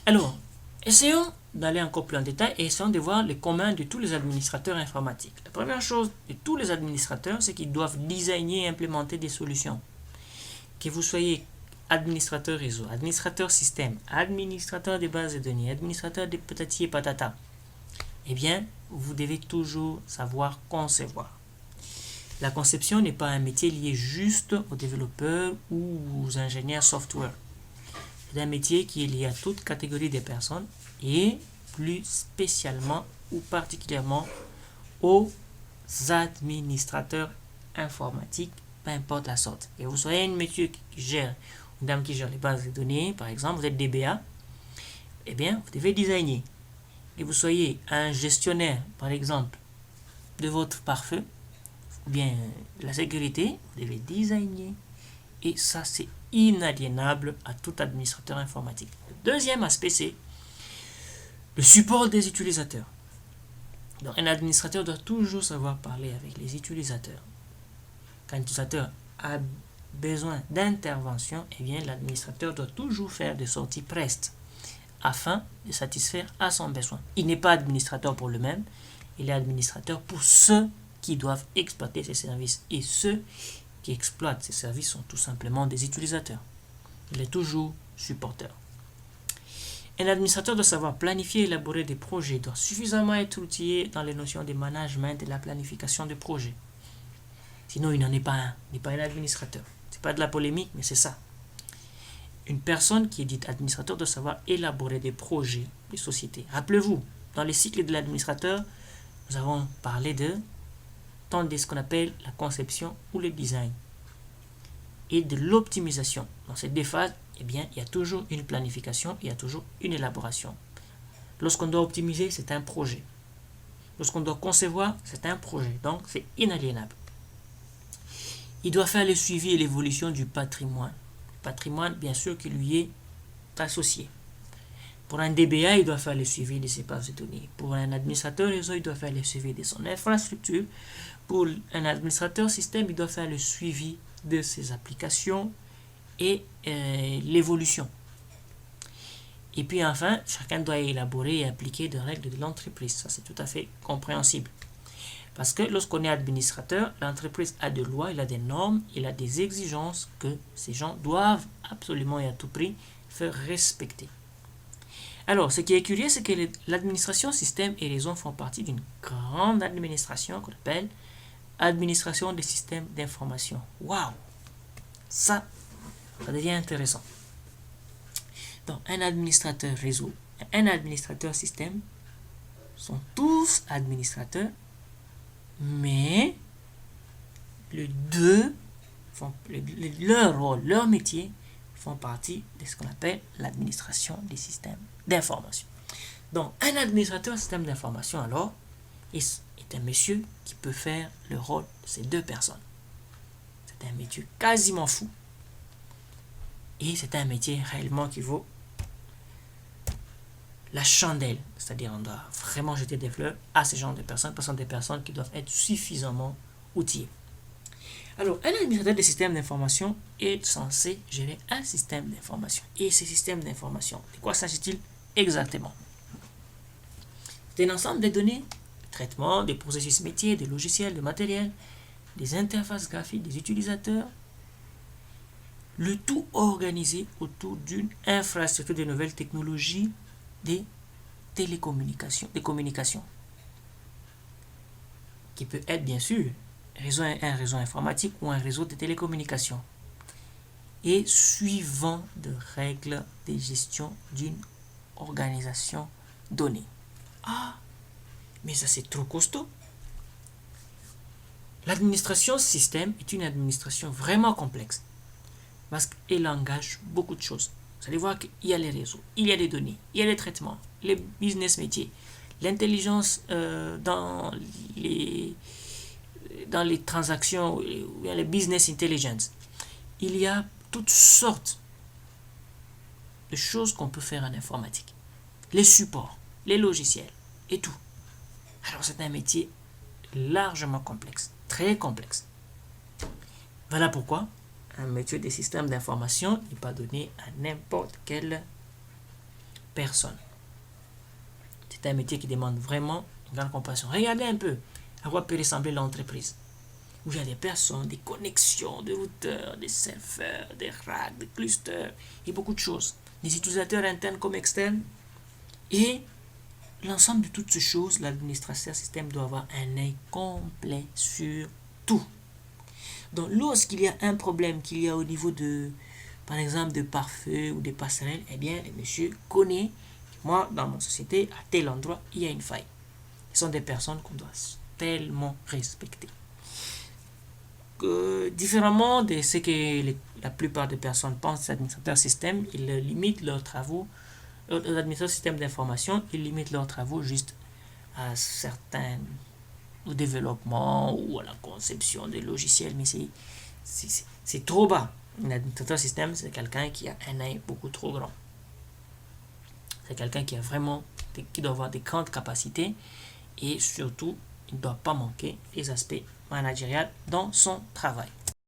Alors, essayons d'aller encore plus en détail et essayons de voir les communs de tous les administrateurs informatiques. La première chose de tous les administrateurs, c'est qu'ils doivent designer et implémenter des solutions. Que vous soyez administrateur réseau, administrateur système, administrateur des bases de données, administrateur des patati et patata, eh bien, vous devez toujours savoir concevoir. La conception n'est pas un métier lié juste aux développeurs ou aux ingénieurs software. C'est un métier qui est lié à toute catégorie de personnes et plus spécialement ou particulièrement aux administrateurs informatiques, peu importe la sorte. Et vous soyez un monsieur qui gère, une dame qui gère les bases de données, par exemple, vous êtes DBA, eh bien, vous devez designer. Et vous soyez un gestionnaire, par exemple, de votre pare-feu, ou bien la sécurité, vous devez designer. Et ça, c'est inaliénable à tout administrateur informatique. Le deuxième aspect, c'est le support des utilisateurs. Donc, un administrateur doit toujours savoir parler avec les utilisateurs. Quand l'utilisateur a besoin d'intervention, eh bien, l'administrateur doit toujours faire des sorties prestes afin de satisfaire à son besoin. Il n'est pas administrateur pour lui-même, il est administrateur pour ceux qui doivent exploiter ses services. Et ceux qui exploitent ces services sont tout simplement des utilisateurs. Il est toujours supporteur. Un administrateur doit savoir planifier et élaborer des projets, doit suffisamment être outillé dans les notions de management et de la planification de projets. Sinon, il n'en est pas un, il n'est pas un administrateur. C'est pas de la polémique, mais c'est ça. Une personne qui est dite administrateur doit savoir élaborer des projets, des sociétés. Rappelez-vous, dans les cycles de l'administrateur, nous avons parlé de ce qu'on appelle la conception ou le design et de l'optimisation. Dans ces deux phases, eh bien, il y a toujours une planification, il y a toujours une élaboration. Lorsqu'on doit optimiser, c'est un projet. Lorsqu'on doit concevoir, c'est un projet. Donc, c'est inaliénable. Il doit faire le suivi et l'évolution du patrimoine. Le patrimoine, bien sûr, qui lui est associé. Pour un DBA, il doit faire le suivi de ses bases de données. Pour un administrateur réseau, il doit faire le suivi de son infrastructure. Pour un administrateur système, il doit faire le suivi de ses applications et l'évolution. Et puis enfin, chacun doit élaborer et appliquer des règles de l'entreprise. Ça, c'est tout à fait compréhensible. Parce que lorsqu'on est administrateur, l'entreprise a des lois, il a des normes, il a des exigences que ces gens doivent absolument et à tout prix faire respecter. Alors, ce qui est curieux, c'est que l'administration système et réseau font partie d'une grande administration qu'on appelle administration des systèmes d'information. Waouh! Ça devient intéressant. Donc, un administrateur réseau et un administrateur système sont tous administrateurs, mais les deux font leur rôle, leur métier font partie de ce qu'on appelle l'administration des systèmes d'information. Donc, un administrateur système d'information, alors, est un monsieur qui peut faire le rôle de ces deux personnes. C'est un métier quasiment fou. Et c'est un métier réellement qui vaut la chandelle. C'est-à-dire, on doit vraiment jeter des fleurs à ce genre de personnes, parce que ce sont des personnes qui doivent être suffisamment outillées. Alors, un administrateur de système d'information est censé gérer un système d'information. Et ces systèmes d'information, de quoi s'agit-il exactement? C'est un ensemble de données, de traitement, des processus métiers, des logiciels, de matériel, des interfaces graphiques des utilisateurs, le tout organisé autour d'une infrastructure de nouvelles technologies des télécommunications, des communications, qui peut être bien sûr un réseau informatique ou un réseau de télécommunications, et suivant de règles de gestion d'une organisation donnée. Ah, mais ça c'est trop costaud. L'administration système est une administration vraiment complexe parce qu'elle engage beaucoup de choses. Vous allez voir qu'il y a les réseaux, il y a les données, il y a les traitements, les business métiers, l'intelligence dans les transactions, il y a les business intelligence. Il y a toutes sortes de choses qu'on peut faire en informatique. Les supports, les logiciels et tout. Alors c'est un métier largement complexe, très complexe. Voilà pourquoi un métier des systèmes d'information n'est pas donné à n'importe quel personnes. C'est un métier qui demande vraiment une grande compassion. Regardez un peu à quoi peut ressembler l'entreprise. Où il y a des personnes, des connexions, des routeurs, des serveurs, des racks, des clusters, et beaucoup de choses. Des utilisateurs internes comme externes. Et l'ensemble de toutes ces choses, l'administrateur système doit avoir un œil complet sur tout. Donc, lorsqu'il y a un problème qu'il y a au niveau de, par exemple, de pare-feu ou de passerelles, eh bien, le monsieur connaît, moi, dans mon société, à tel endroit, il y a une faille. Ce sont des personnes qu'on doit tellement respecter. Différemment de ce que la plupart des personnes pensent, l'administrateur système, ils limitent leurs travaux, l'administrateur système d'information, ils limitent leurs travaux juste à certains, au développement ou à la conception des logiciels, mais c'est trop bas. Un administrateur système, c'est quelqu'un qui a un œil beaucoup trop grand. C'est quelqu'un qui a vraiment, qui doit avoir des grandes capacités et surtout, il ne doit pas manquer les aspects managériels dans son travail.